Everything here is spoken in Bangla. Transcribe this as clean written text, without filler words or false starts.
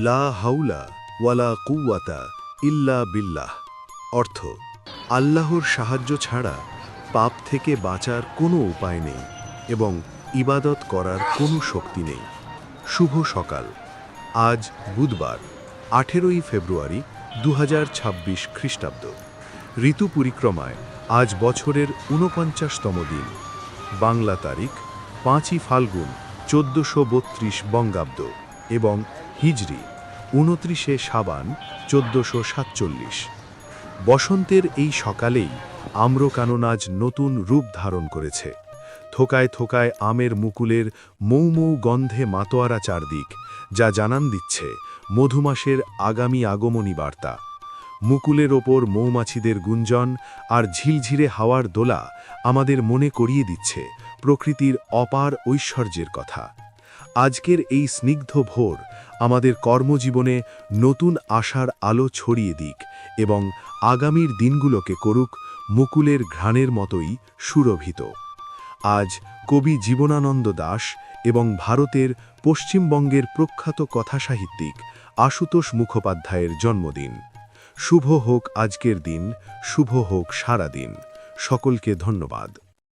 লা হাউলা ওয়ালা কুওয়াতা ইল্লা বিল্লাহ। অর্থ, আল্লাহর সাহায্য ছাড়া পাপ থেকে বাঁচার কোনো উপায় নেই এবং ইবাদত করার কোনো শক্তি নেই। শুভ সকাল। আজ বুধবার 18ই ফেব্রুয়ারি 2026 খ্রিস্টাব্দ। ঋতু পরিক্রমায় আজ বছরের 49তম দিন। বাংলা তারিখ 5ই ফাল্গুন 1432 বঙ্গাব্দ এবং হিজরি 29শে শাবান 1447। বসন্তের এই সকালেই আম্রকানন আজ নতুন রূপ ধারণ করেছে। থোকায় থোকায় আমের মুকুলের মৌ মৌ গন্ধে মাতোয়ারা চারদিক, যা জানান দিচ্ছে মধুমাসের আগামী আগমনী বার্তা। মুকুলের ওপর মৌমাছিদের গুঞ্জন আর ঝিলঝিরে হাওয়ার দোলা আমাদের মনে করিয়ে দিচ্ছে প্রকৃতির অপার ঐশ্বর্যের কথা। আজকের এই স্নিগ্ধ ভোর আমাদের কর্মজীবনে নতুন আশার আলো ছড়িয়ে দিক এবং আগামীর দিনগুলোকে করুক মুকুলের ঘ্রাণের মতোই সুরভিত। আজ কবি জীবনানন্দ দাশ এবং ভারতের পশ্চিমবঙ্গের প্রখ্যাত কথাসাহিত্যিক আশুতোষ মুখোপাধ্যায়ের জন্মদিন। শুভ হোক আজকের দিন, শুভ হোক সারা দিন। সকলকে ধন্যবাদ।